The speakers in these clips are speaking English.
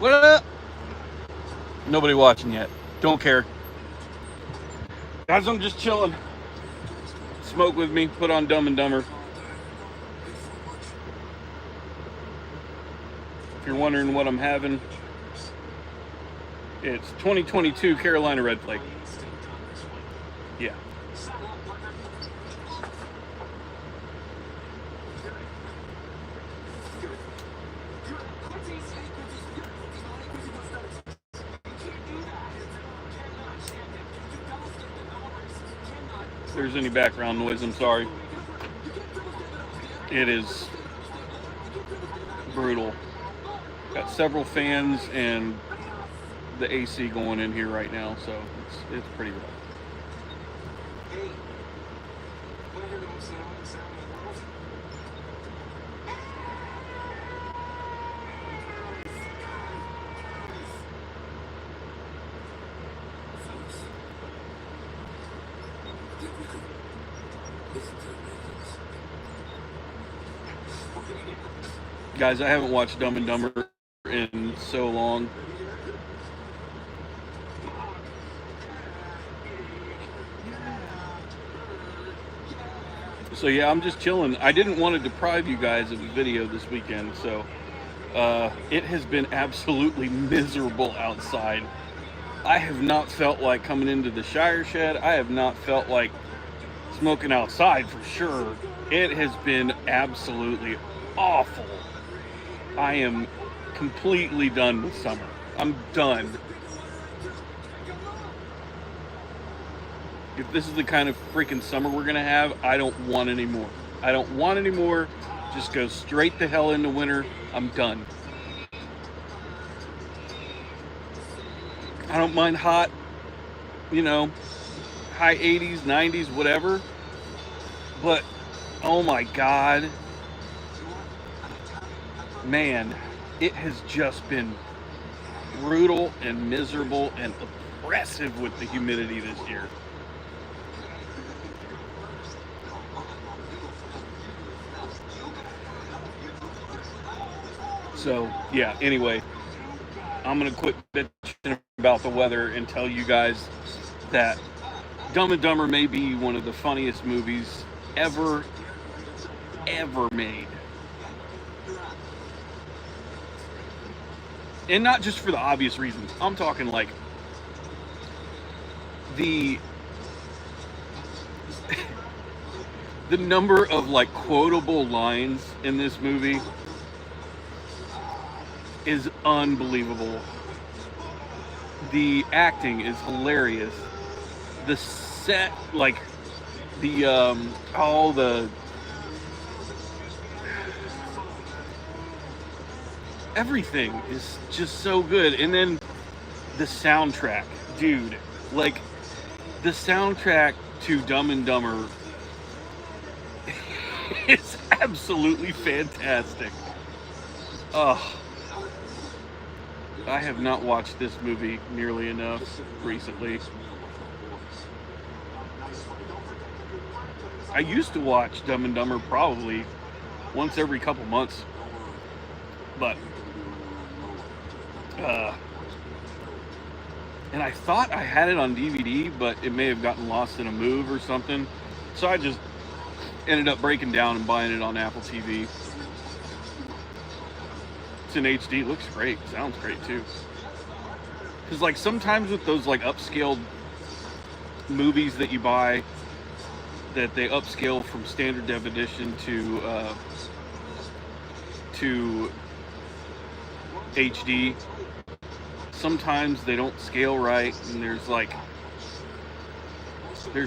What up? Nobody watching yet. Don't care. Guys, I'm just chilling. Smoke with me. Put on Dumb and Dumber. If you're wondering what I'm having, it's 2022 Carolina Red Flake. Yeah. If there's any background noise, I'm sorry. It is brutal. Got several fans and the AC going in here right now, so it's pretty rough. Guys, I haven't watched Dumb and Dumber in so long. So yeah, I'm just chilling. I didn't want to deprive you guys of a video this weekend, so it has been absolutely miserable outside. I have not felt like coming into the Shire Shed. I have not felt like smoking outside for sure. It has been absolutely awful. I am completely done with summer. I'm done. If this is the kind of freaking summer we're gonna have, I don't want any more. I don't want any more. Just go straight the hell into winter. I'm done. I don't mind hot, high 80s, 90s, whatever. But, oh my God. Man, it has just been brutal and miserable and oppressive with the humidity this year. So, yeah, anyway, I'm going to quit bitching about the weather and tell you guys that Dumb and Dumber may be one of the funniest movies ever made. And not just for the obvious reasons. I'm talking like the number of like quotable lines in this movie is unbelievable. The acting is hilarious. The set, like everything is just so good. And then the soundtrack, dude, like the soundtrack to Dumb and Dumber is absolutely fantastic. I have not watched this movie nearly enough recently. I used to watch Dumb and Dumber probably once every couple months, but and I thought I had it on DVD, but it may have gotten lost in a move or something, so I just ended up breaking down and buying it on Apple TV. It's in HD, looks great, sounds great too. Because like sometimes with those like upscaled movies that you buy, that they upscale from standard definition to HD, sometimes they don't scale right, and there's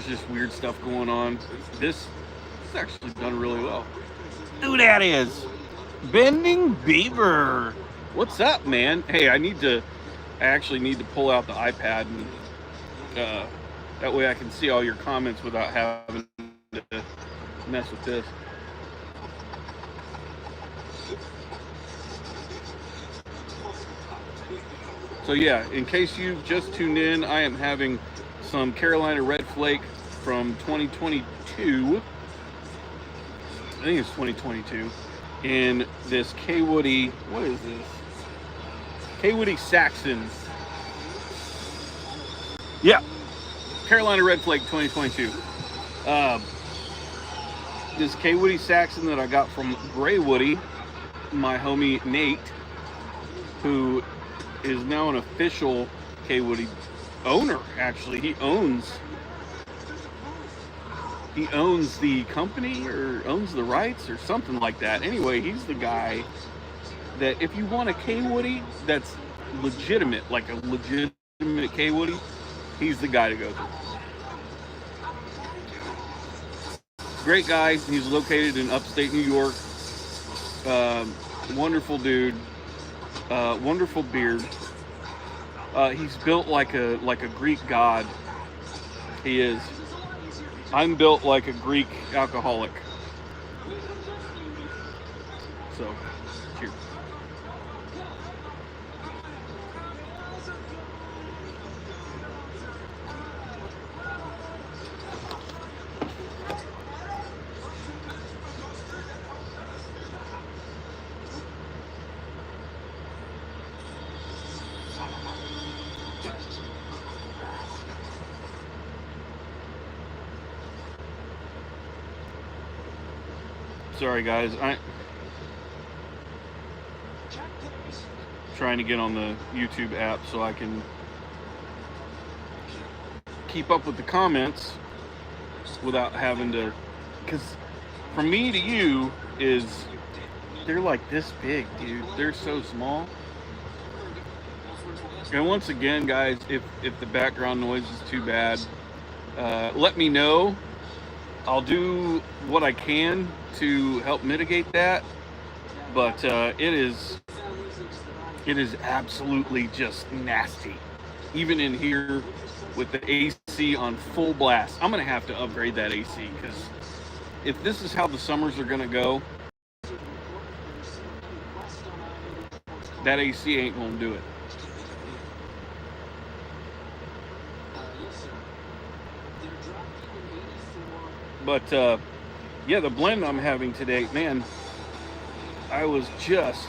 just weird stuff going on. This is actually done really well. Who that is? Bending Beaver. What's up, man? Hey, I actually need to pull out the iPad, and that way I can see all your comments without having to mess with this. So yeah, in case you've just tuned in, I am having some Carolina Red Flake from 2022. I think it's 2022. In this K Woody, what is this? Woody Saxon. Yeah, Carolina Red Flake 2022. This K Woody Saxon that I got from Gray Woody, my homie Nate, who is now an official K Woody owner. Actually, he owns the company or owns the rights or something like that. Anyway, he's the guy that if you want a K Woody that's legitimate, like a legitimate K Woody, he's the guy to go to. Great guy. He's located in upstate New York. Wonderful dude. Wonderful beard. He's built like a Greek god. He is. I'm built like a Greek alcoholic. So, cheers. Sorry guys, I'm trying to get on the YouTube app so I can keep up with the comments without having to, because from me to you they're like this big, dude. They're so small. And once again, guys, if the background noise is too bad, let me know. I'll do what I can to help mitigate that, but it is absolutely just nasty. Even in here with the AC on full blast, I'm gonna have to upgrade that AC, because if this is how the summers are gonna go, that AC ain't gonna do it. But yeah, the blend I'm having today, man, I was just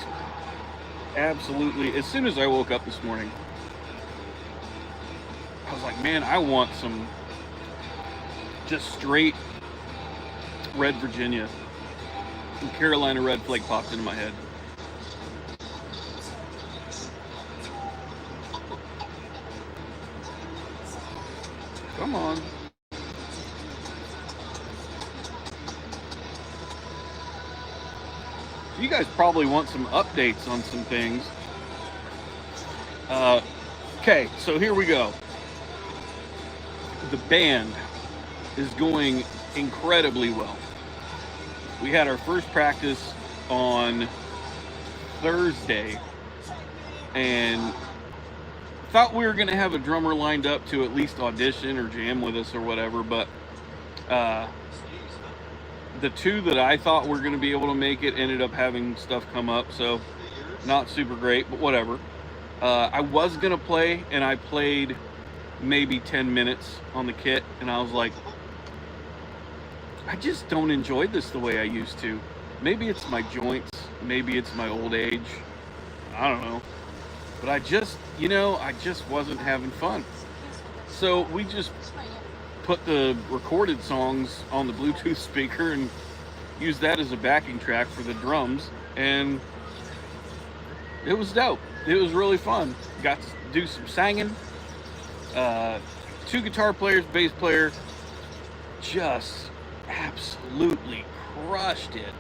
absolutely, as soon as I woke up this morning, I was like, man, I want some just straight red Virginia. And Carolina Red Flake popped into my head. Come on. You guys probably want some updates on some things. Okay, so here we go. The band is going incredibly well. We had our first practice on Thursday and thought we were going to have a drummer lined up to at least audition or jam with us or whatever, but the two that I thought were going to be able to make it ended up having stuff come up, so not super great, but whatever. I was going to play, and I played maybe 10 minutes on the kit, and I was like, I just don't enjoy this the way I used to. Maybe it's my joints, maybe it's my old age, I don't know. But I just wasn't having fun. So we just put the recorded songs on the Bluetooth speaker and used that as a backing track for the drums, and it was dope. It was really fun. Got to do some singing. 2 guitar players, bass player, just absolutely crushed it.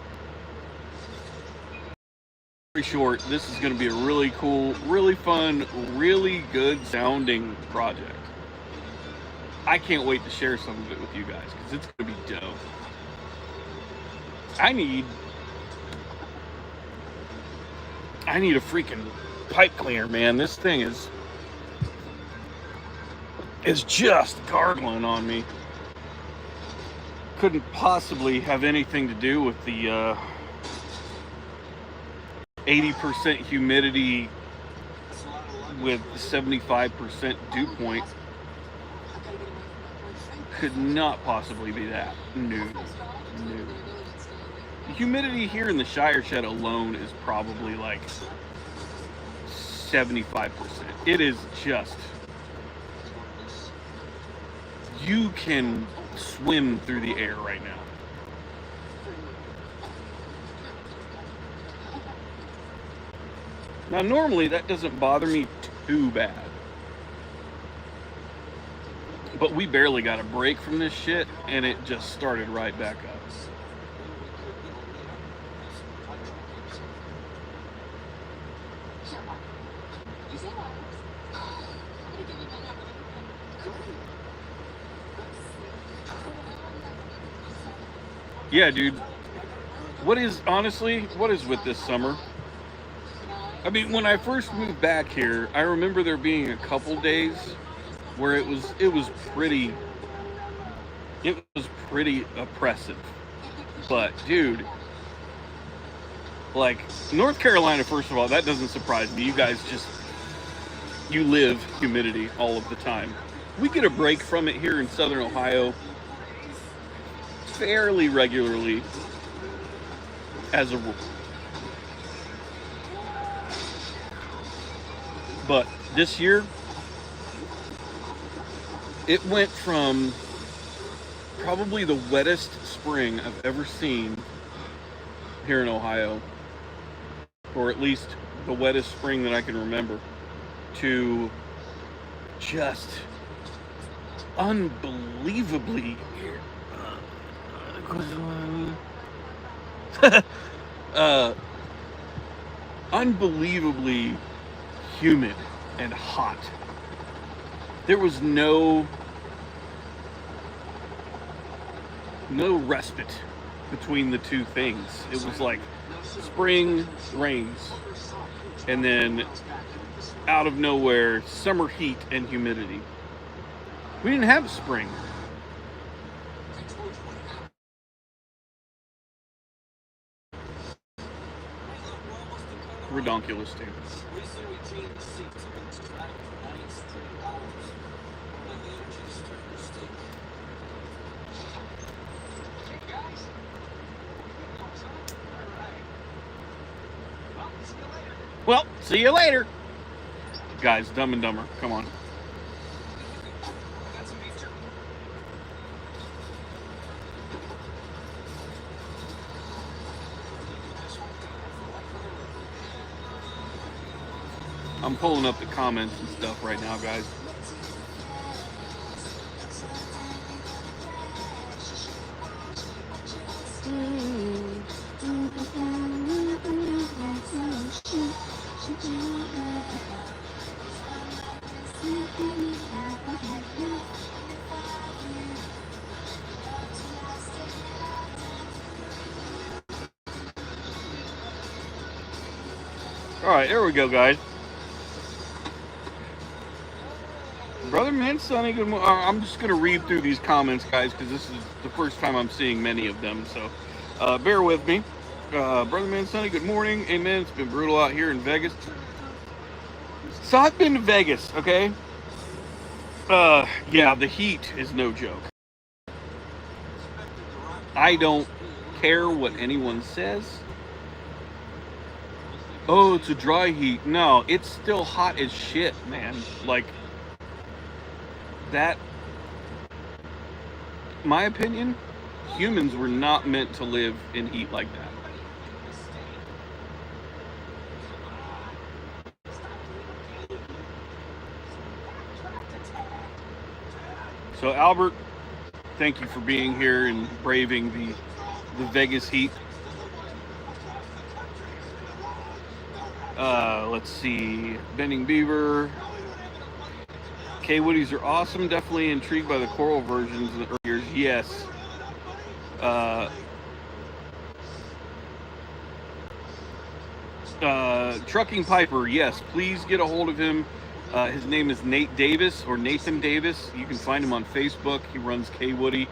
Very short, this is going to be a really cool, really fun, really good sounding project. I can't wait to share some of it with you guys, because it's going to be dope. I need a freaking pipe cleaner, man. This thing is just gargling on me. Couldn't possibly have anything to do with the 80% humidity with 75% dew point. Could not possibly be that. No. The humidity here in the Shire Shed alone is probably like 75%. It is just, you can swim through the air right now. Now, normally that doesn't bother me too bad. But we barely got a break from this shit, and it just started right back up. Yeah, dude. What is with this summer? I mean, when I first moved back here, I remember there being a couple days where it was pretty oppressive. But dude, like North Carolina, first of all, that doesn't surprise me. You guys you live humidity all of the time. We get a break from it here in Southern Ohio fairly regularly as a rule. But this year, it went from probably the wettest spring I've ever seen here in Ohio, or at least the wettest spring that I can remember, to just unbelievably unbelievably humid and hot. There was no respite between the two things. It was like spring rains, and then out of nowhere, summer heat and humidity. We didn't have spring. Redonkulous, dude. Well, see you later. Guys, Dumb and Dumber, come on. I'm pulling up the comments and stuff right now, guys. All right, there we go, guys. Brother Man Sonny, good morning. I'm just going to read through these comments, guys, because this is the first time I'm seeing many of them, so bear with me. Brother Man Sonny, good morning. Amen. It's been brutal out here in Vegas. So I've been to Vegas, okay? Yeah, the heat is no joke. I don't care what anyone says. Oh, it's a dry heat. No, it's still hot as shit, man. Like, that, my opinion, humans were not meant to live in heat like that. So Albert, thank you for being here and braving the Vegas heat. Let's see, Bending Beaver. K Woodies are awesome. Definitely intrigued by the choral versions in the early years. Yes. Trucking Piper. Yes, please get a hold of him. His name is Nate Davis or Nathan Davis. You can find him on Facebook. He runs K Woody.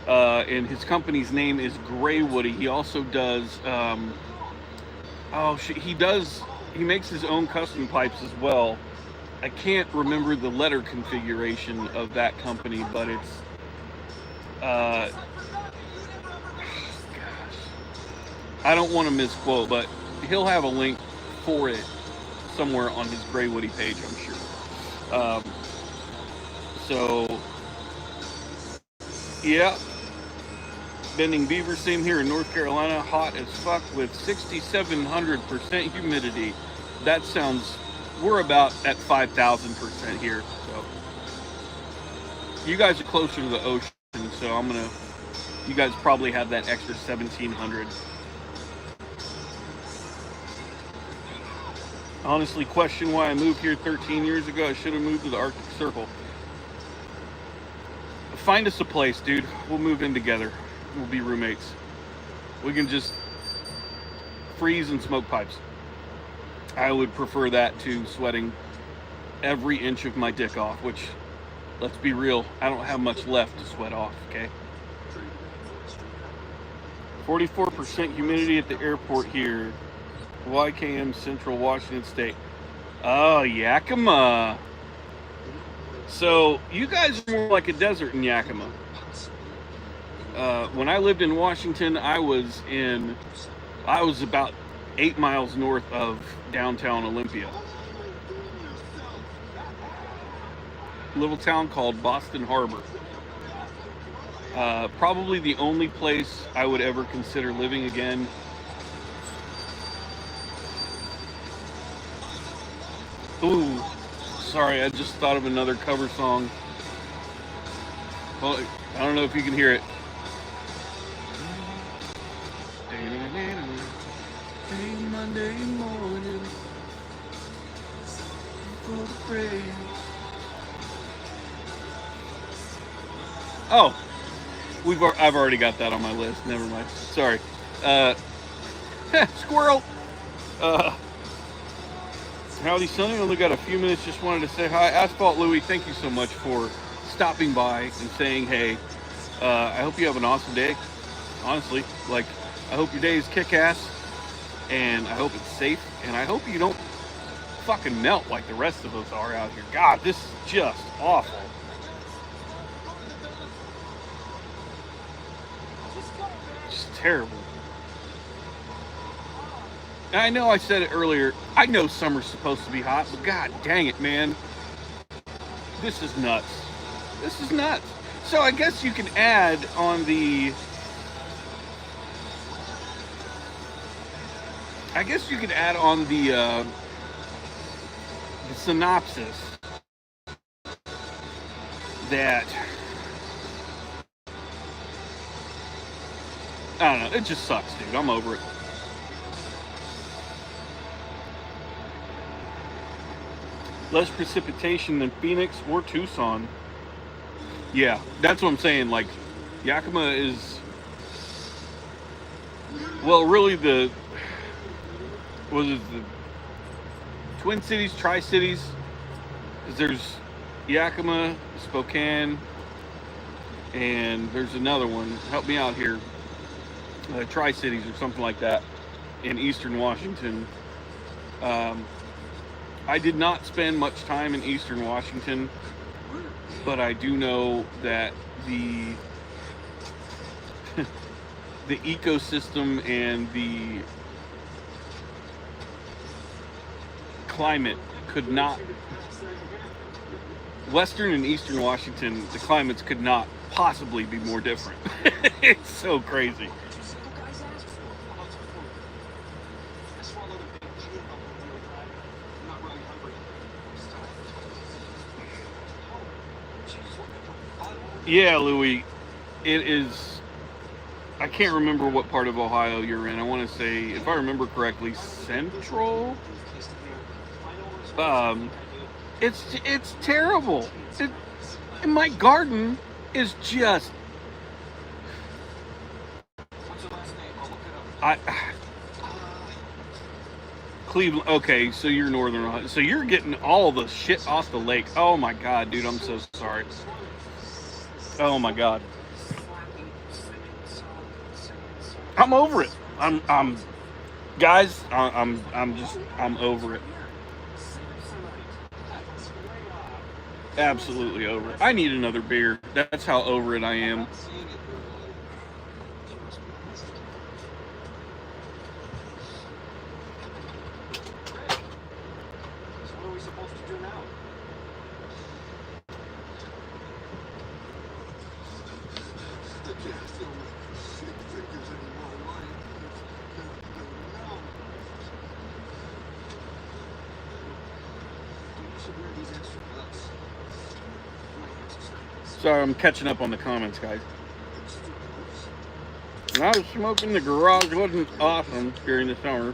And his company's name is Gray Woody. He also does. He makes his own custom pipes as well. I can't remember the letter configuration of that company, but it's gosh, I don't want to misquote, but he'll have a link for it somewhere on his Gray Woody page, I'm sure. So, yeah. Bending Beaver, same here in North Carolina, hot as fuck with 6,700% humidity. That sounds, we're about at 5,000% here. So, you guys are closer to the ocean, so you guys probably have that extra 1,700. Honestly, question why I moved here 13 years ago. I should have moved to the Arctic Circle. Find us a place, dude. We'll move in together. We'll be roommates. We can just freeze and smoke pipes. I would prefer that to sweating every inch of my dick off, which, let's be real, I don't have much left to sweat off, okay? 44% humidity at the airport here. YKM, Central Washington State. Oh, Yakima. So, you guys are more like a desert in Yakima. When I lived in Washington, I was about 8 miles north of downtown Olympia. A little town called Boston Harbor. Probably the only place I would ever consider living again. Ooh, sorry, I just thought of another cover song. Well, I don't know if you can hear it. Monday morning for the praise. Oh, I've already got that on my list. Never mind. Sorry. Squirrel. Howdy, Sonny. Only got a few minutes. Just wanted to say hi. Asphalt Louie, thank you so much for stopping by and saying hey. I hope you have an awesome day. Honestly, I hope your day is kick-ass, and I hope it's safe, and I hope you don't fucking melt like the rest of us are out here. God, this is just awful. Just terrible. And I know I said it earlier. I know summer's supposed to be hot, but god dang it, man. This is nuts. This is nuts. So I guess you can add on the... synopsis that... I don't know. It just sucks, dude. I'm over it. Less precipitation than Phoenix or Tucson. Yeah, that's what I'm saying. Yakima is... Well, really the Twin Cities, Tri-Cities? Because there's Yakima, Spokane, and there's another one. Help me out here. Tri-Cities or something like that in eastern Washington. I did not spend much time in eastern Washington, but I do know that the ecosystem and the climate could not... Western and eastern Washington, the climates could not possibly be more different. It's so crazy. Yeah, Louis, it is... I can't remember what part of Ohio you're in. I want to say, if I remember correctly, central? It's terrible. And my garden is just... Cleveland. Okay, so you're northern Ohio. So you're getting all the shit off the lake. Oh my god, dude, I'm so sorry. Oh my god. I'm over it. I'm over it. Absolutely over it. I need another beer. That's how over it I am. Sorry, I'm catching up on the comments, guys. When I was smoking in the garage, wasn't awesome during the summer.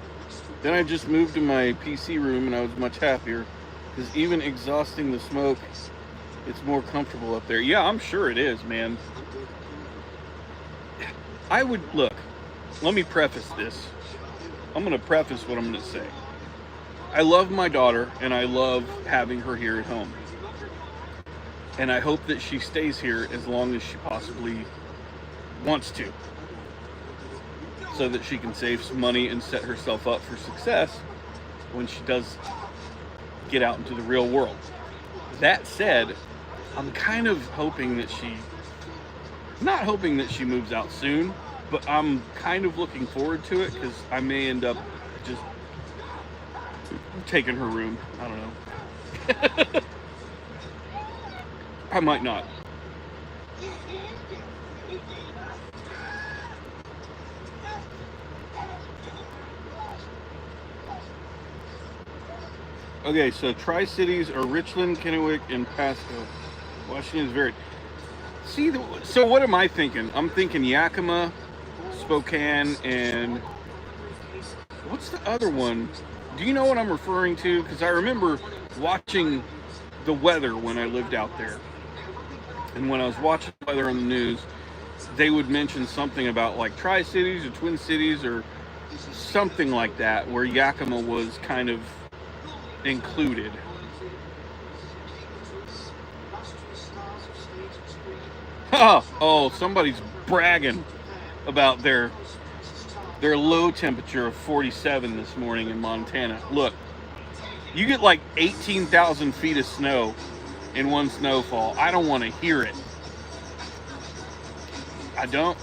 Then I just moved to my PC room and I was much happier. Because even exhausting the smoke, it's more comfortable up there. Yeah, I'm sure it is, man. I would, look, let me preface this. I'm going to preface what I'm going to say. I love my daughter and I love having her here at home. And I hope that she stays here as long as she possibly wants to, so that she can save some money and set herself up for success when she does get out into the real world. That said, I'm kind of hoping that not hoping that she moves out soon, but I'm kind of looking forward to it because I may end up just taking her room. I don't know. I might not. Okay, so Tri-Cities are Richland, Kennewick, and Pasco. Washington is very... See, so what am I thinking? I'm thinking Yakima, Spokane, and... What's the other one? Do you know what I'm referring to? Because I remember watching the weather when I lived out there. And when I was watching the weather on the news, they would mention something about like Tri-Cities or Twin Cities or something like that, where Yakima was kind of included. Oh, somebody's bragging about their low temperature of 47 this morning in Montana. Look, you get like 18,000 feet of snow in one snowfall. I don't want to hear it. I don't.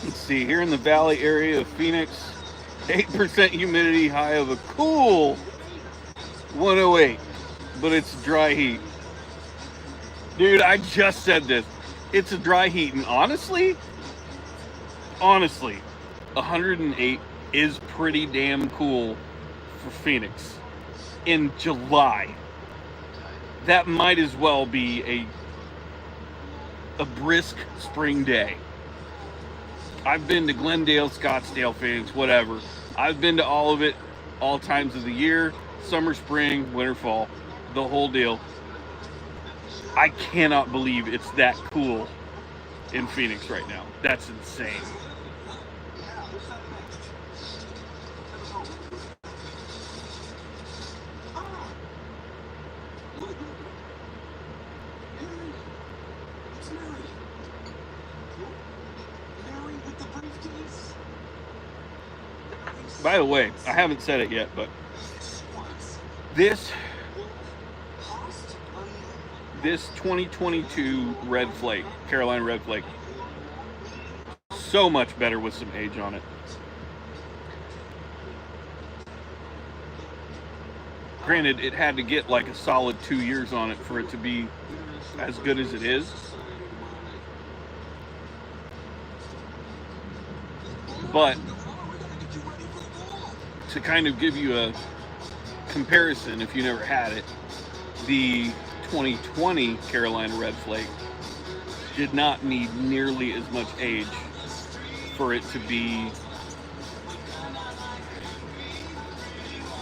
Let's see, here in the valley area of Phoenix, 8% humidity, high of a cool 108, but it's dry heat. Dude, I just said this. It's a dry heat, and honestly, 108 is pretty damn cool for Phoenix in July. That might as well be a brisk spring day. I've been to Glendale, Scottsdale, Phoenix, whatever. I've been to all of it, all times of the year, summer, spring, winter, fall, the whole deal. I cannot believe it's that cool in Phoenix right now. That's insane. By the way, I haven't said it yet, but this 2022 Red Flake, Carolina Red Flake, so much better with some age on it. Granted, it had to get like a solid 2 years on it for it to be as good as it is. But to kind of give you a comparison, if you never had it, the 2020 Carolina Red Flake did not need nearly as much age for it to be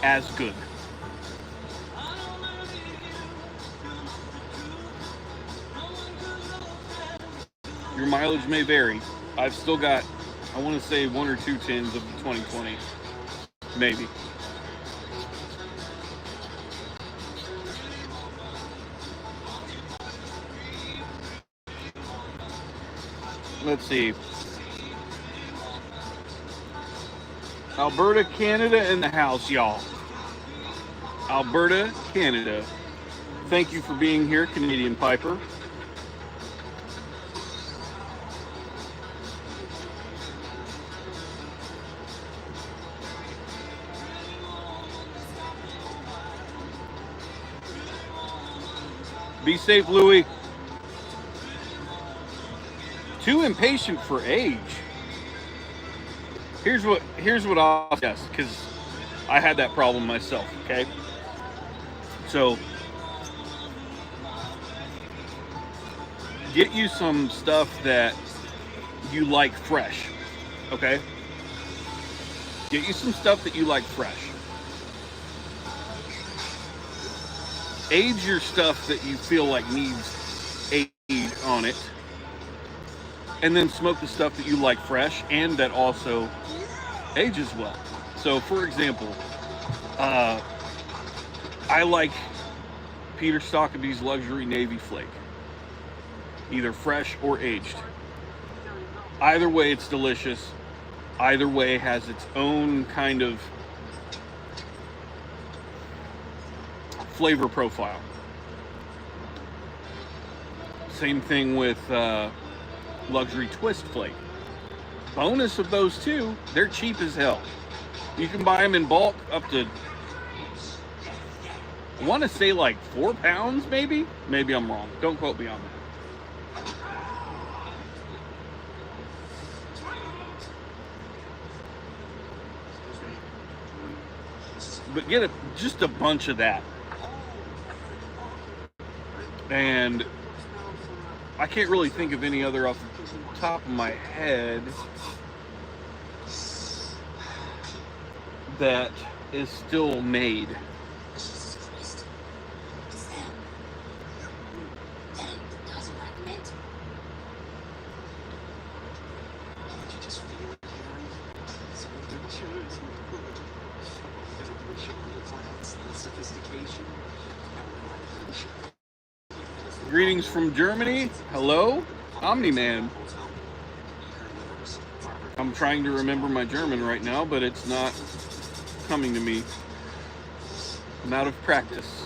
as good. Your mileage may vary. I've still got, I want to say, 1 or 2 tins of the 2020. Maybe. Let's see. Alberta, Canada in the house, y'all. Alberta, Canada. Thank you for being here, Canadian Piper. Be safe, Louie. Too impatient for age. Here's what I'll guess, because I had that problem myself. Okay, so get you some stuff that you like fresh. Okay, get you some stuff that you like fresh. Age your stuff that you feel like needs age on it, and then smoke the stuff that you like fresh and that also ages well. So, for example, I like Peter Stockaby's Luxury Navy Flake, either fresh or aged. Either way, it's delicious. Either way has its own kind of flavor profile. Same thing with Luxury Twist Flake. Bonus of those two, they're cheap as hell. You can buy them in bulk up to, I want to say like 4 pounds, maybe? Maybe I'm wrong. Don't quote me on that. But get just a bunch of that. And I can't really think of any other off the top of my head that is still made. Greetings from Germany. Hello, Omni-Man. I'm trying to remember my German right now, but it's not coming to me. I'm out of practice.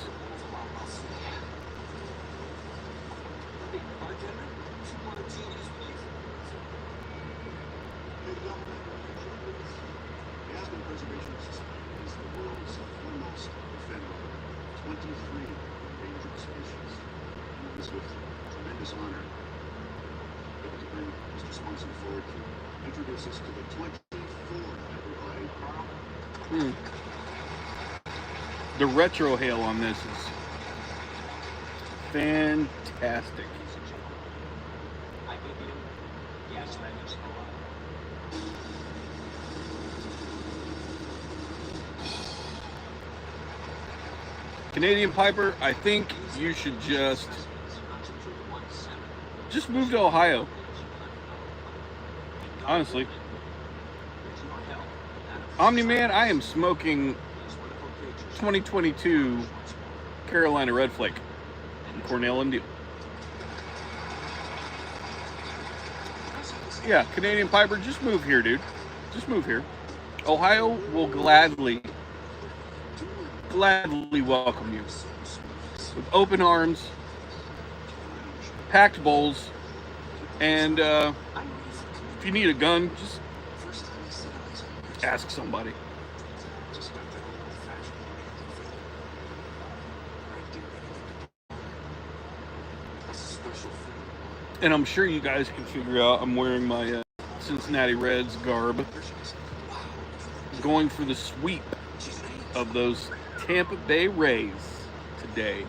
The retro hail on this is fantastic. Canadian Piper, I think you should just move to Ohio. Honestly. Omni-Man, I am smoking 2022 Carolina Red Flake from Cornell and Deal. Yeah, Canadian Piper, just move here, dude. Just move here. Ohio will gladly welcome you with open arms, packed bowls, and if you need a gun, just ask somebody. And I'm sure you guys can figure out I'm wearing my Cincinnati Reds garb, going for the sweep of those Tampa Bay Rays today.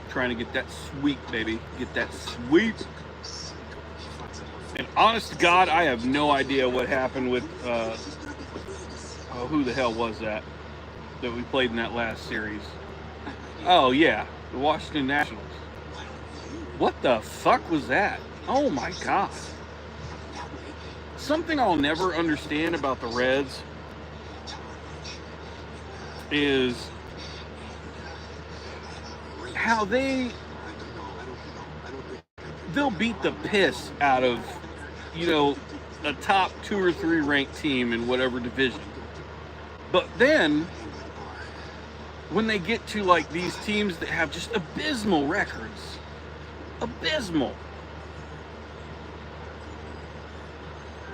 Trying to get that sweep, baby. Get that sweep. And honest to God, I have no idea what happened with, who the hell was that we played in that last series? Oh, yeah, the Washington Nationals. What the fuck was that? Oh, my God. Something I'll never understand about the Reds is how they'll beat the piss out of, a top 2 or 3 ranked team in whatever division. But then, when they get to like these teams that have just abysmal records, abysmal,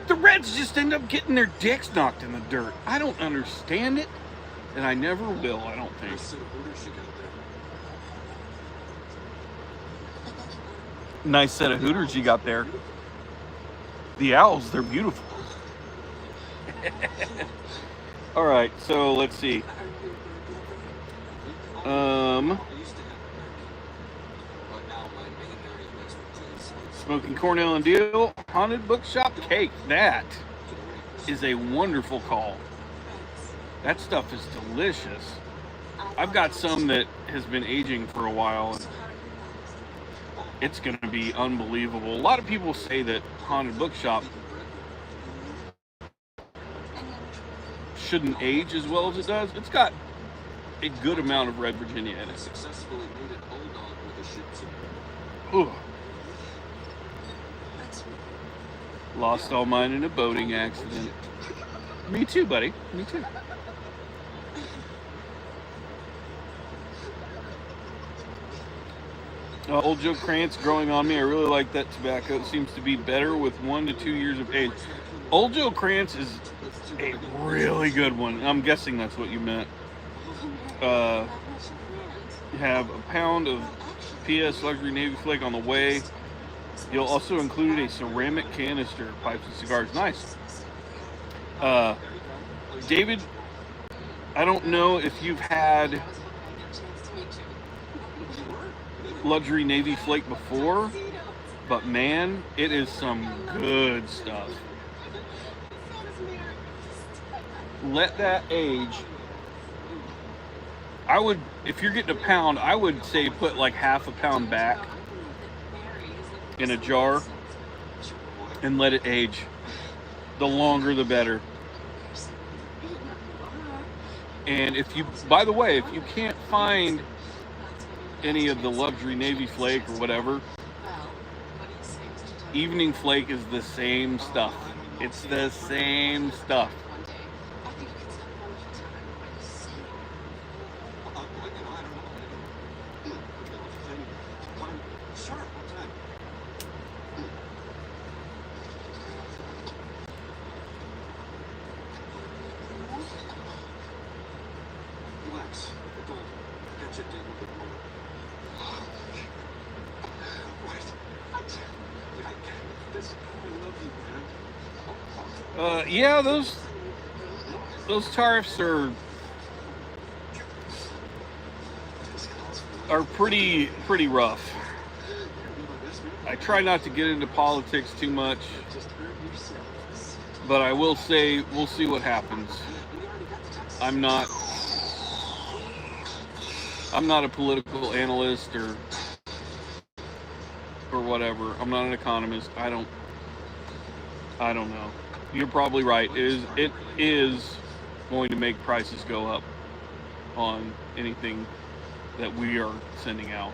the Reds just end up getting their dicks knocked in the dirt. I don't understand it, and I never will, I don't think. Nice set of Hooters you got there. The owls, they're beautiful. All right, so let's see. Smoking Cornell and Deal, Haunted Bookshop Cake. That is a wonderful call. That stuff is delicious. I've got some that has been aging for a while, and it's going to be unbelievable. A lot of people say that Haunted Bookshop shouldn't age as well as it does. It's got a good amount of red Virginia in it. Ooh. Lost all mine in a boating accident. Me too, buddy. Me too. Old Joe Krantz growing on me. I really like that tobacco. It seems to be better with 1 to 2 years of age. Old Joe Krantz is a really good one. I'm guessing that's what you meant. You have a pound of PS Luxury Navy Flake on the way. You'll also include a ceramic canister, pipes and cigars. Nice. David, I don't know if you've had Luxury Navy Flake before, but man, it is some good stuff. Let that age. I would, if you're getting a pound, I would say put like half a pound back in a jar and let it age. The longer the better. And if you, by the way, if you can't find any of the Luxury Navy Flake or whatever, Evening Flake is the same stuff. It's the same stuff. Yeah, those tariffs are pretty rough. I try not to get into politics too much, but I will say we'll see what happens. I'm not a political analyst or whatever. I'm not an economist. I don't know. You're probably right. It is going to make prices go up on anything that we are sending out.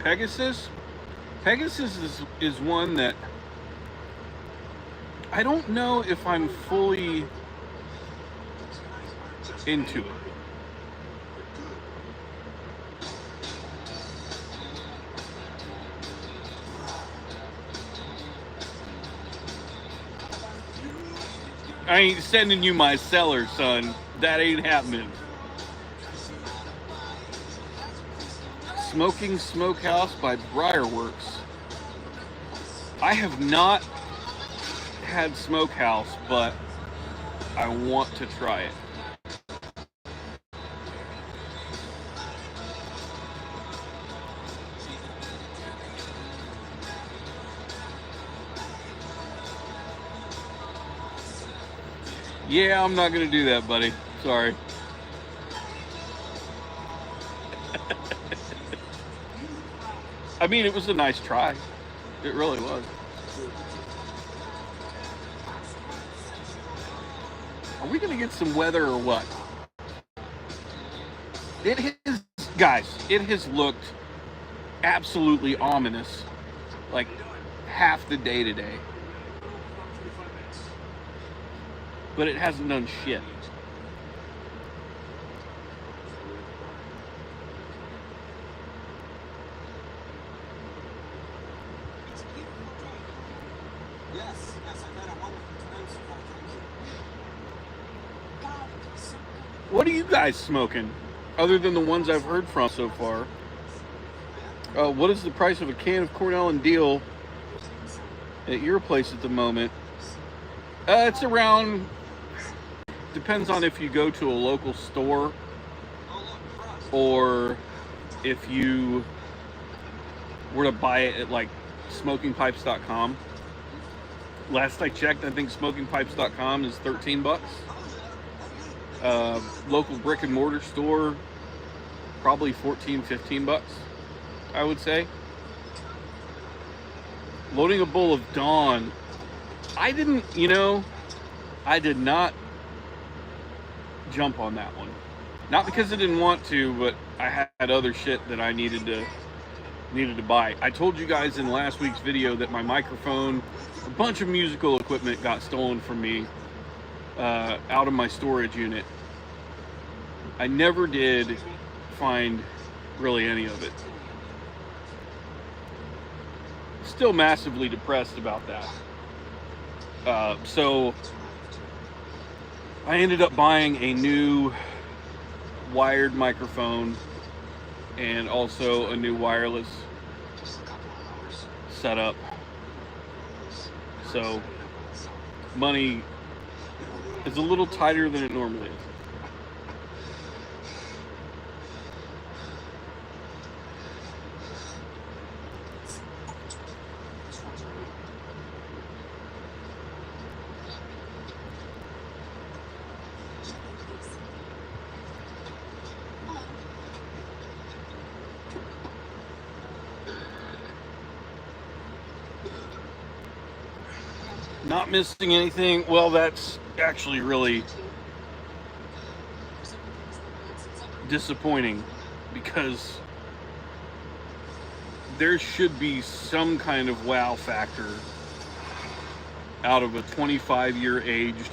Pegasus is one that I don't know if I'm fully into it. I ain't sending you my cellar, son. That ain't happening. Smoking Smokehouse by Briarworks. I have not had Smokehouse, but I want to try it. Yeah, I'm not gonna do that, buddy. Sorry. I mean, it was a nice try. It really was. Are we gonna get some weather or what? Guys, it has looked absolutely ominous like half the day today. but it hasn't done shit. What are you guys smoking, other than the ones I've heard from so far? What is the price of a can of Cornell and Deal at your place at the moment? It's around, depends on if you go to a local store or if you were to buy it at like smokingpipes.com. Last I checked, I think smokingpipes.com is 13 bucks. Local brick and mortar store, probably 14, 15 bucks, I would say. Loading a bowl of Dawn. I did not jump on that one. Not because I didn't want to, but I had other shit that I needed to buy. I told you guys in last week's video that my microphone, a bunch of musical equipment got stolen from me out of my storage unit. I never did find really any of it. Still massively depressed about that. So I ended up buying a new wired microphone and also a new wireless setup. So money is a little tighter than it normally is. Not missing anything. Well, that's actually really disappointing because there should be some kind of wow factor out of a 25-year aged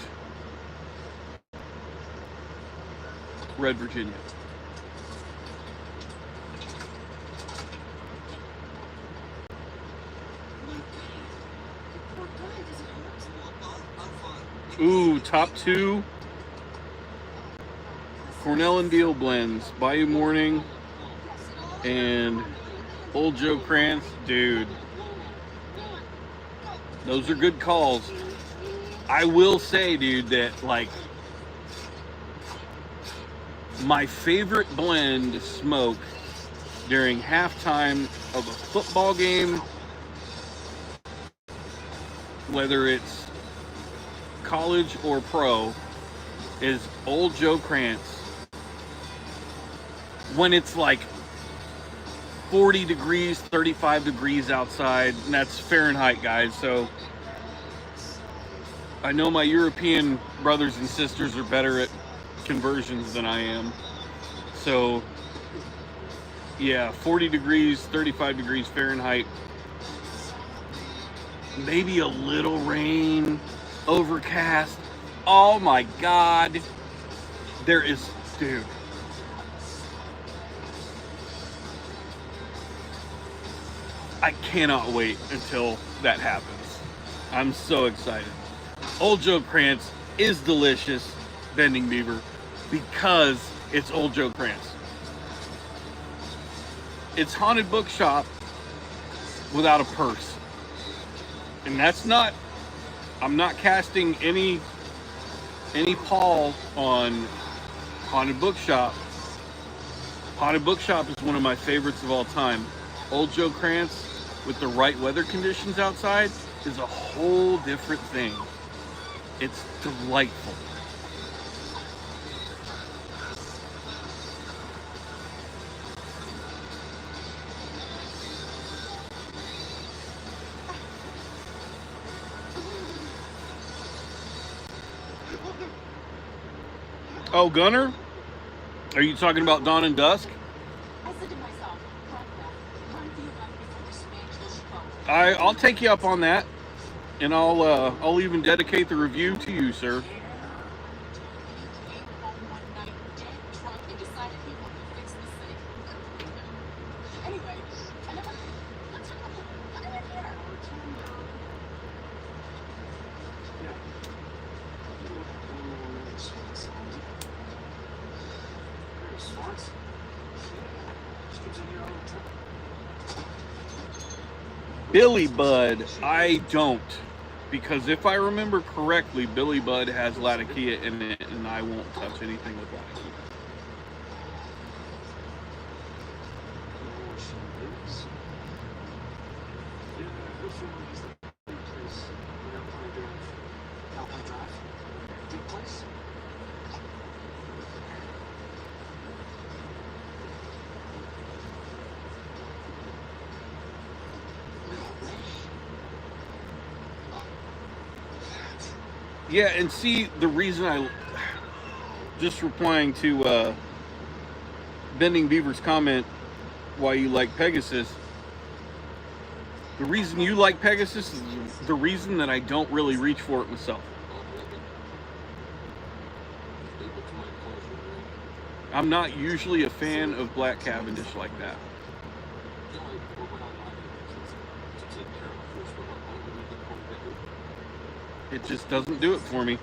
Red Virginia. Ooh, top two Cornell and Deal blends, Bayou Morning and Old Joe Krantz. Dude, those are good calls. I will say, dude, that like my favorite blend to smoke during halftime of a football game, whether it's college or pro, is Old Joe Krantz. When it's like 40 degrees, 35 degrees outside, and that's Fahrenheit, guys. So I know my European brothers and sisters are better at conversions than I am. So yeah, 40 degrees, 35 degrees Fahrenheit. Maybe a little rain, overcast. Oh my God. There is, dude. I cannot wait until that happens. I'm so excited. Old Joe Krantz is delicious, Bending Beaver, because it's Old Joe Krantz. It's haunted bookshop without a purse. And that's not, I'm not casting any pall on haunted bookshop. Haunted bookshop is one of my favorites of all time. Old Joe Krantz, with the right weather conditions outside, is a whole different thing. It's delightful. Oh, Gunner? Are you talking about Dawn and Dusk? I'll take you up on that, and I'll even dedicate the review to you, sir. Billy Bud, I don't. Because if I remember correctly, Billy Bud has Latakia in it, and I won't touch anything with Latakia. Yeah, and see, the reason I, just replying to Bending Beaver's comment, why you like Pegasus, the reason you like Pegasus is the reason that I don't really reach for it myself. I'm not usually a fan of Black Cavendish like that. It just doesn't do it for me.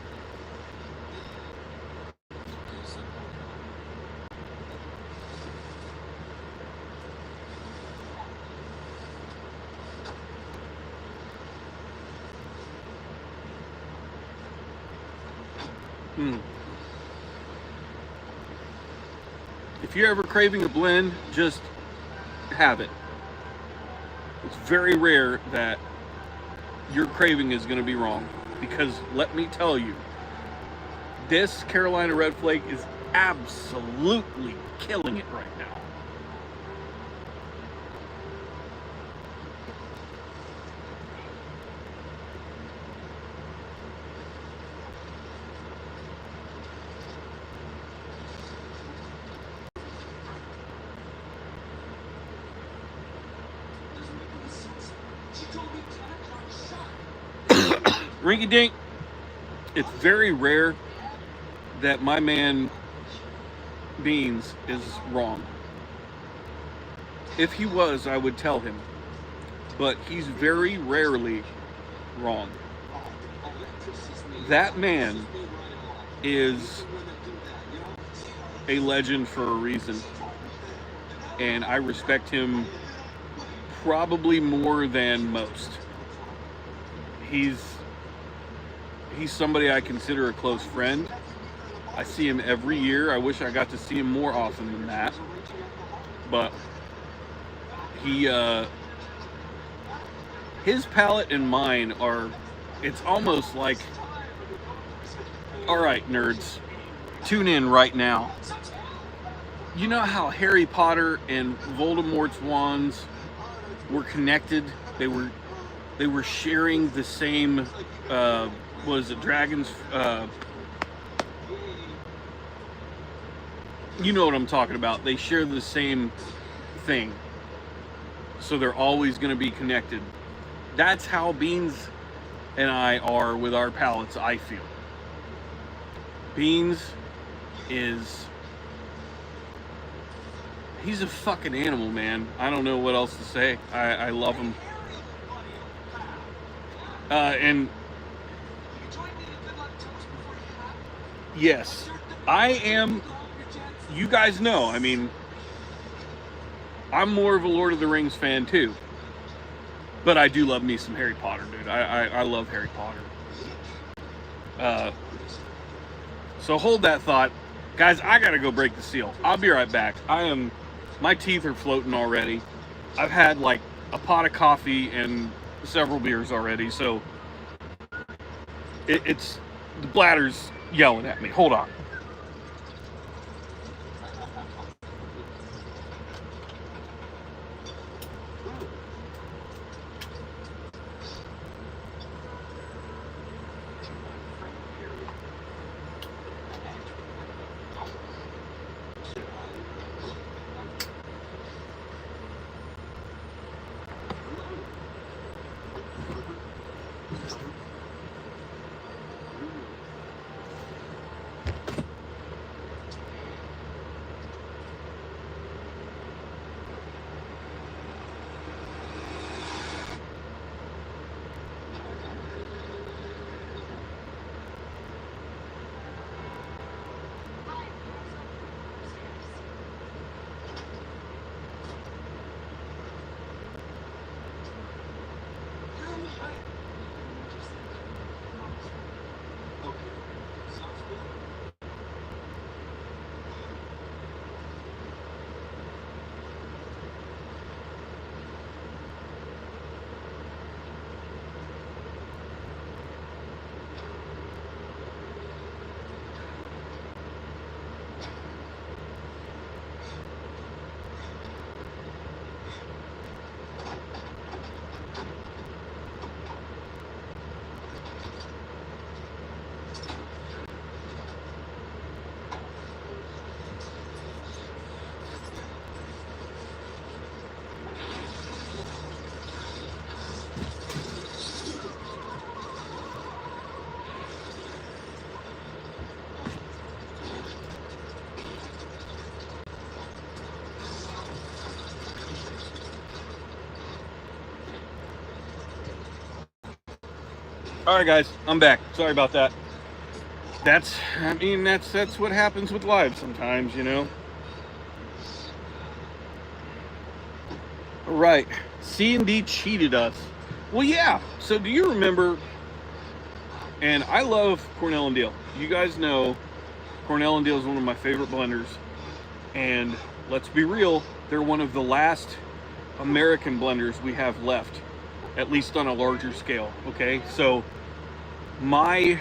If you're ever craving a blend, just have it. It's very rare that your craving is going to be wrong. Because let me tell you, this Carolina Red Flake is absolutely killing it right now. Rinky Dink, it's very rare that my man Beans is wrong. If he was, I would tell him. But he's very rarely wrong. That man is a legend for a reason. And I respect him probably more than most. He's somebody I consider a close friend. I see him every year. I wish I got to see him more often than that. But his palate and mine are, it's almost like, all right, nerds, tune in right now. You know how Harry Potter and Voldemort's wands were connected? They were sharing the same, was it dragons? You know what I'm talking about. They share the same thing. So they're always going to be connected. That's how Beans and I are with our palates, I feel. Beans is... he's a fucking animal, man. I don't know what else to say. I love him. And... yes, I am... you guys know, I mean... I'm more of a Lord of the Rings fan too. But I do love me some Harry Potter, dude. I love Harry Potter. So hold that thought. Guys, I gotta go break the seal. I'll be right back. My teeth are floating already. I've had like a pot of coffee and several beers already, so it's the bladder's yelling at me. Hold on. All right, guys, I'm back. Sorry about that. That's what happens with live sometimes, you know. All right, C&D cheated us. Well, yeah. So do you remember? And I love Cornell and Deal. You guys know Cornell and Deal is one of my favorite blenders. And let's be real, they're one of the last American blenders we have left, at least on a larger scale. Okay, so my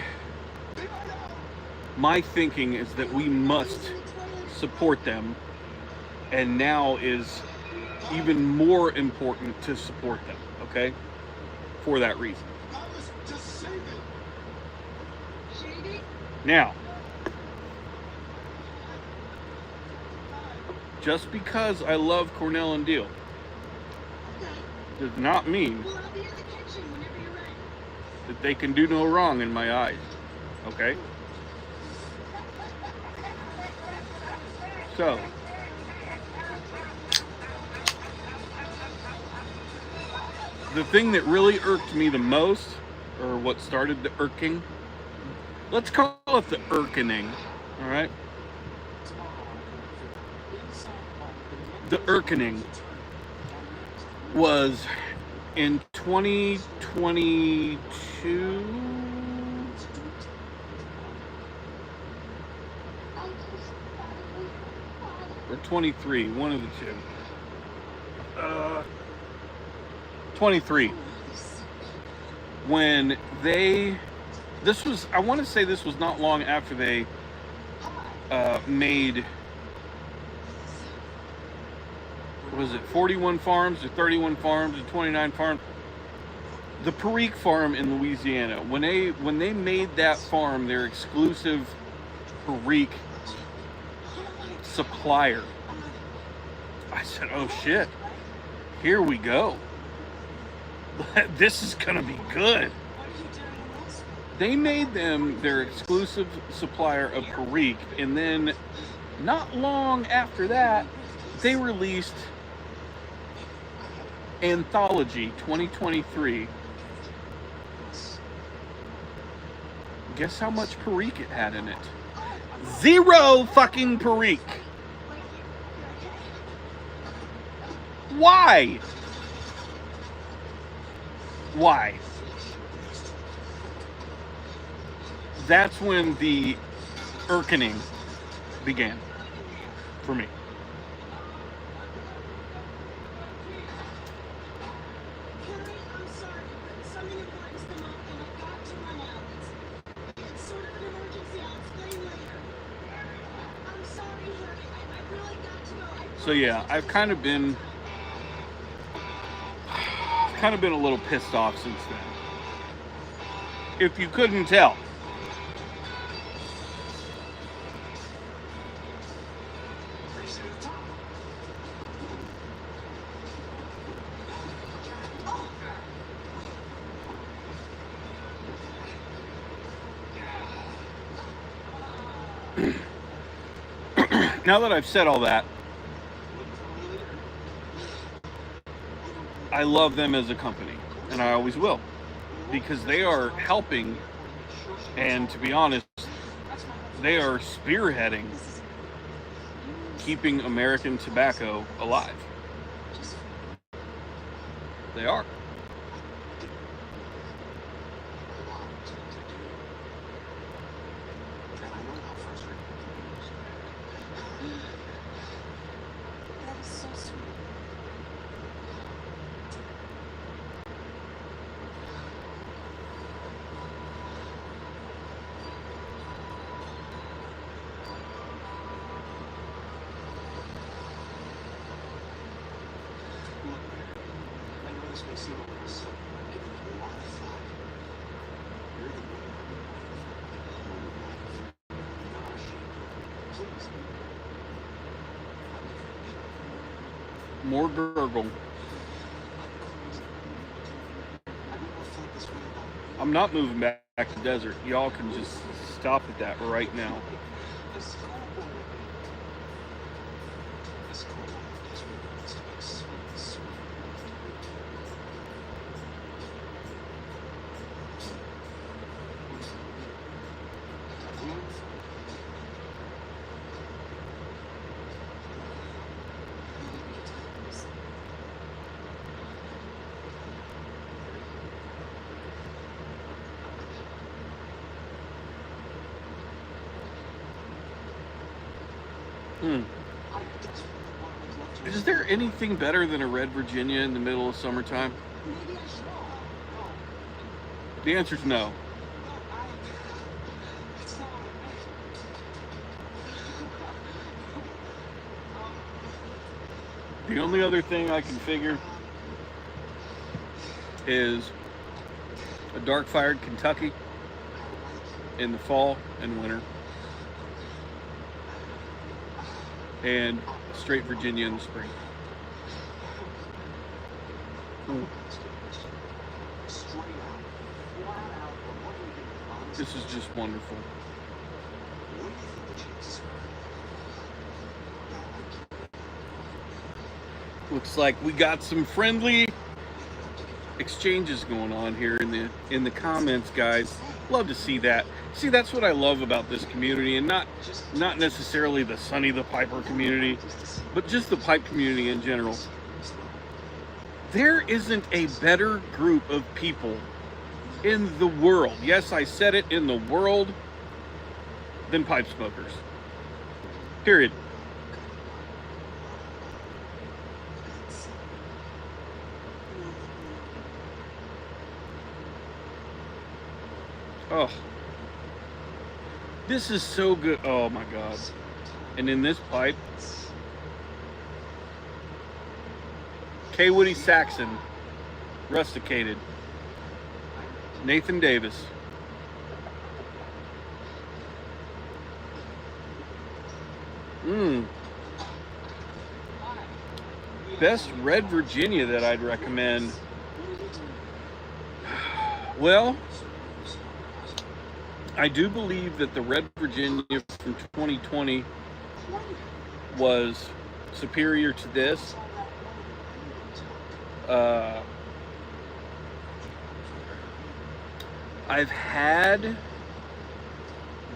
thinking is that we must support them, and now is even more important to support them. Okay, for that reason. Now, just because I love Cornell and Deal does not mean that they can do no wrong in my eyes. Okay? So, the thing that really irked me the most, or what started the irking, let's call it the irkening, all right? The irkening was in 2022 or 23, one of the two. 23. When I want to say this was not long after they made, was it 41 farms or 31 farms or 29 farms? The Perique farm in Louisiana. When they made that farm their exclusive Perique supplier, I said, oh shit, here we go. This is gonna be good. They made them their exclusive supplier of Perique, and then not long after that, they released Anthology 2023. Guess how much Perique it had in it? 0 fucking Perique. Why? Why? That's when the irkening began for me. So yeah, I've kind of been a little pissed off since then. If you couldn't tell. Now that I've said all that, I love them as a company, and I always will, because they are helping, and to be honest, they are spearheading keeping American tobacco alive. They are. More gurgle. I'm not moving back to desert. Y'all can just stop at that right now. Mm. Is there anything better than a red Virginia in the middle of summertime? The answer is no. The only other thing I can figure is a dark-fired Kentucky in the fall and winter, and a straight Virginia in the spring. Mm. This is just wonderful. Looks like we got some friendly exchanges going on here in the comments, guys. Love to see that. See, that's what I love about this community, and not necessarily the Sonny the Piper community, but just the pipe community in general. There isn't a better group of people in the world, yes, I said it, in the world, than pipe smokers. Period. Oh, this is so good. Oh my God. And in this pipe, K. Woody Saxon, rusticated. Nathan Davis. Best red Virginia that I'd recommend. Well, I do believe that the red Virginia from 2020 was superior to this. I've had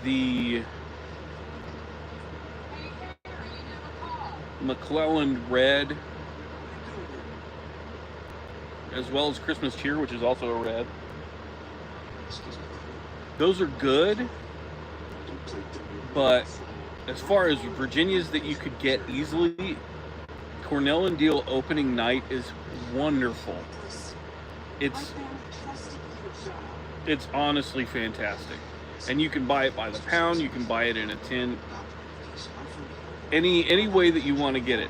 the McClellan Red, as well as Christmas Cheer, which is also a red. Those are good, but as far as Virginias that you could get easily, Cornell and Deal opening night is wonderful. It's honestly fantastic. And you can buy it by the pound, you can buy it in a tin. Any way that you want to get it.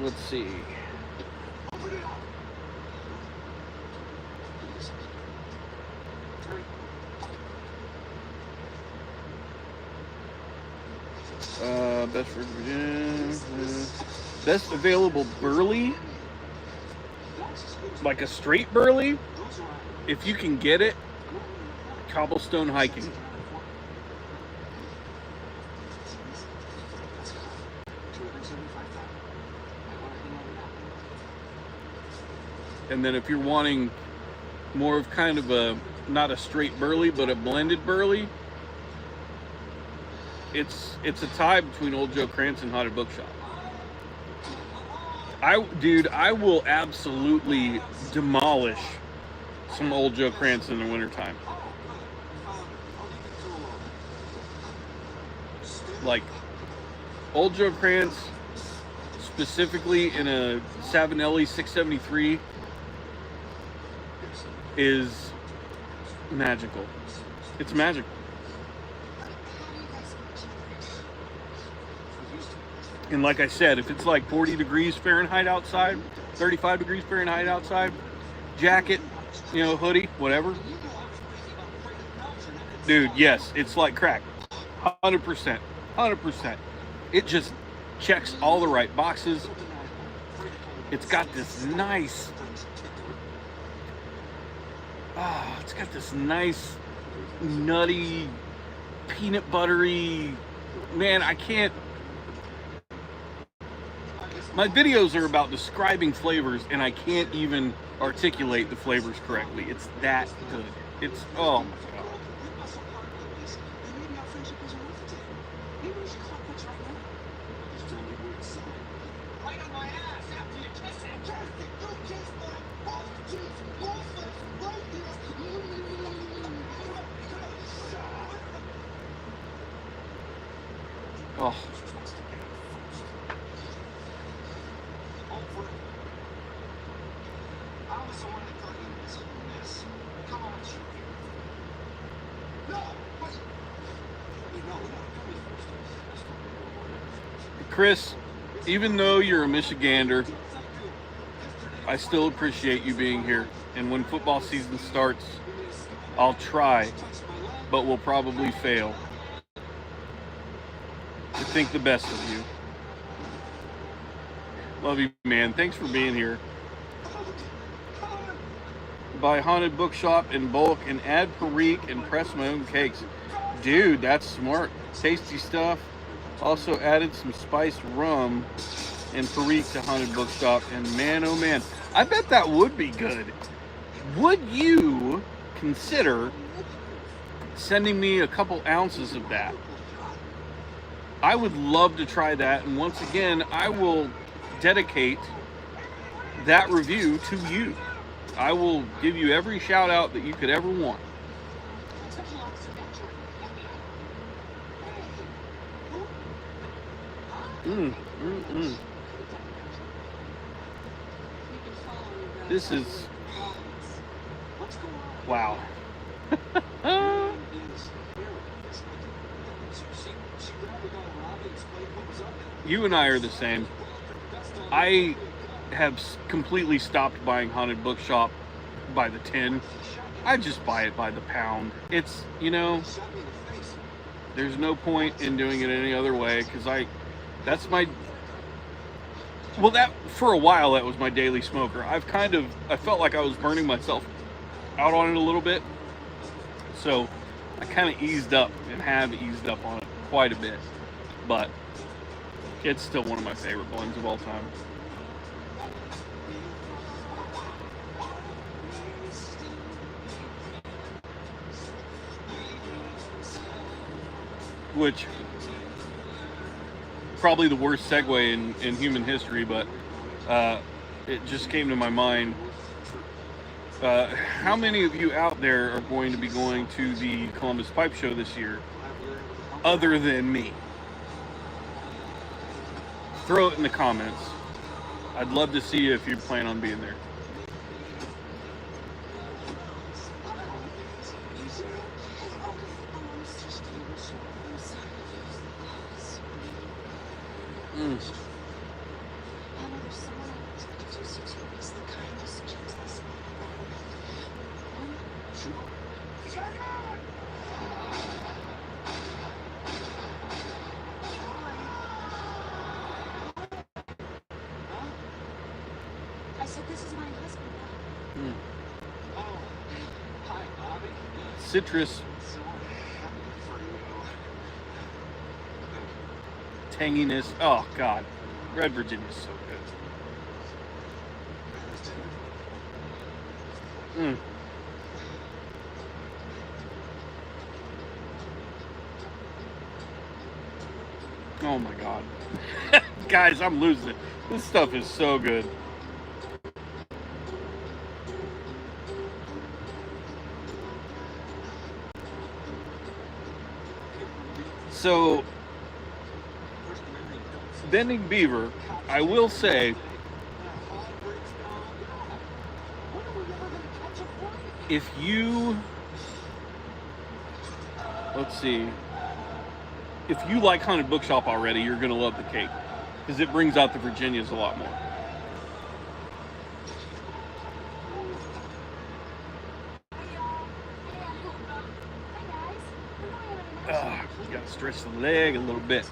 Let's see. Best for Virginia. Best available burley. Like a straight burley, if you can get it, cobblestone hiking. And then if you're wanting more of kind of a, not a straight burley, but a blended burley, it's a tie between Old Joe Krantz and Haunted Bookshop. I will absolutely demolish some Old Joe Krantz in the wintertime. Like, Old Joe Krantz, specifically in a Savinelli 673, is magical. It's magical. And like I said, if it's like 40 degrees Fahrenheit outside, 35 degrees Fahrenheit outside, jacket, hoodie, whatever. Dude, yes, it's like crack. 100%. 100%. It just checks all the right boxes. It's got this nice, nutty, peanut buttery, man, I can't. My videos are about describing flavors, and I can't even articulate the flavors correctly. It's that good. It's, oh my God. Oh, Chris, even though you're a Michigander, I still appreciate you being here. And when football season starts, I'll try, but will probably fail to think the best of you. Love you, man. Thanks for being here. Buy Haunted Bookshop in bulk and add Perique and press my own cakes. Dude, that's smart. Tasty stuff. Also added some spiced rum and Perique to Haunted Bookshop. And man, oh man, I bet that would be good. Would you consider sending me a couple ounces of that? I would love to try that. And once again, I will dedicate that review to you. I will give you every shout out that you could ever want. This is, wow. You and I are the same. I have completely stopped buying Haunted Bookshop by the tin. I just buy it by the pound. It's, you know, there's no point in doing it any other way, because that's my, well, that, for a while, that was my daily smoker. I felt like I was burning myself out on it a little bit. So I kind of eased up and have eased up on it quite a bit. But it's still one of my favorite blends of all time. Which, probably the worst segue in human history, but it just came to my mind. How many of you out there are going to be going to the Columbus Pipe Show this year, other than me? Throw it in the comments. I'd love to see you if you plan on being there. Citrus, tanginess. Oh God, Red Virginia is so good. Oh my God, guys, I'm losing it. This stuff is so good. So, Bending Beaver, I will say, if you, let's see, if you like Haunted Bookshop already, you're going to love the cake, because it brings out the Virginias a lot more. Gotta stretch the leg a little bit.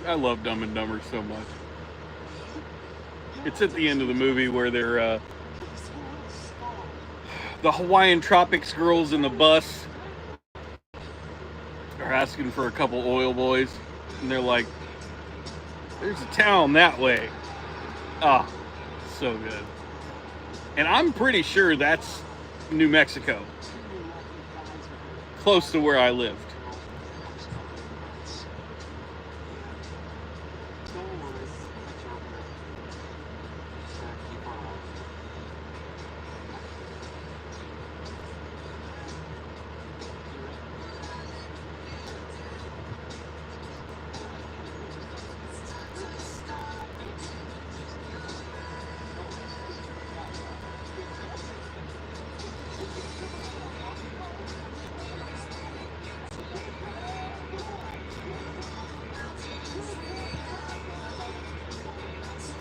I love Dumb and Dumber so much. It's at the end of the movie where they're the Hawaiian Tropics girls in the bus are asking for a couple oil boys, and they're like, "There's a town that way." Ah, so good. And I'm pretty sure that's New Mexico, close to where I lived.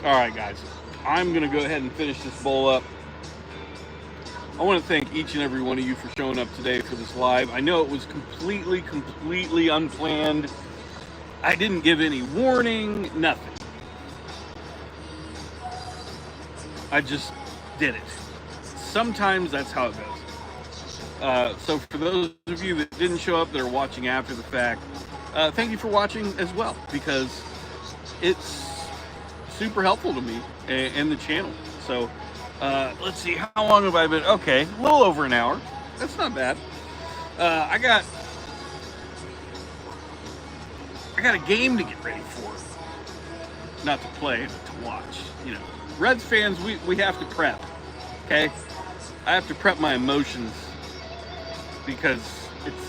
All right, guys, I'm going to go ahead and finish this bowl up. I want to thank each and every one of you for showing up today for this live. I know it was completely unplanned. I didn't give any warning, nothing. I just did it. Sometimes that's how it goes. So for those of you that didn't show up that are watching after the fact, thank you for watching as well, because it's super helpful to me and the channel. So let's see, how long have I been? Okay, a little over an hour. That's not bad. I got a game to get ready for. Not to play, but to watch. You know, Reds fans, we have to prep. Okay, I have to prep my emotions, because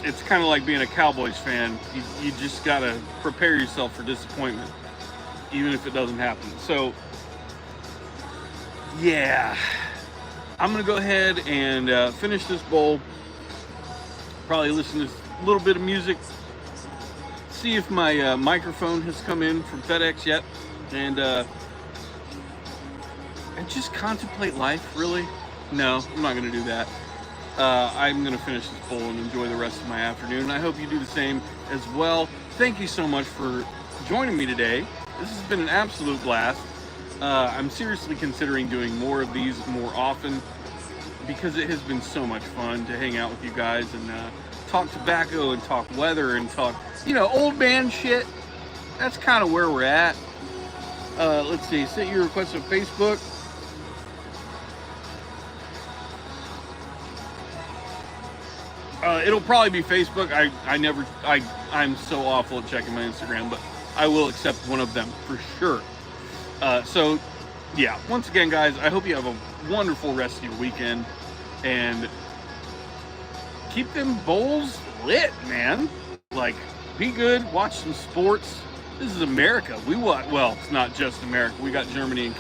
it's kind of like being a Cowboys fan. You just gotta prepare yourself for disappointment, even if it doesn't happen. So yeah, I'm gonna go ahead and finish this bowl. Probably listen to a little bit of music, see if my microphone has come in from FedEx yet, and just contemplate life. Really, no, I'm not gonna do that. I'm gonna finish this bowl and enjoy the rest of my afternoon. I hope you do the same as well. Thank you so much for joining me today. This has been an absolute blast. I'm seriously considering doing more of these more often, because it has been so much fun to hang out with you guys and talk tobacco and talk weather and talk, old man shit. That's kind of where we're at. Let's see, sent your request on Facebook. It'll probably be Facebook. I'm so awful at checking my Instagram, but I will accept one of them for sure. So yeah, once again, guys, I hope you have a wonderful rest of your weekend, and keep them bowls lit, man. Like, be good, watch some sports. This is America. Well, it's not just America. We got Germany and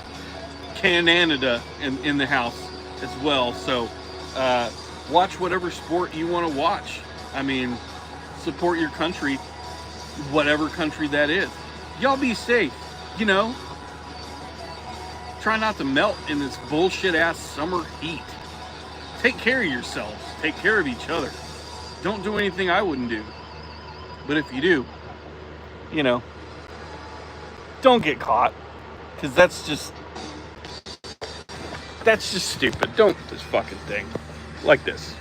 Canada in the house as well. So watch whatever sport you want to watch. I mean, support your country, whatever country that is. Y'all be safe, Try not to melt in this bullshit ass summer heat. Take care of yourselves. Take care of each other. Don't do anything I wouldn't do. But if you do, don't get caught. Because that's just stupid. Don't do this fucking thing. Like this.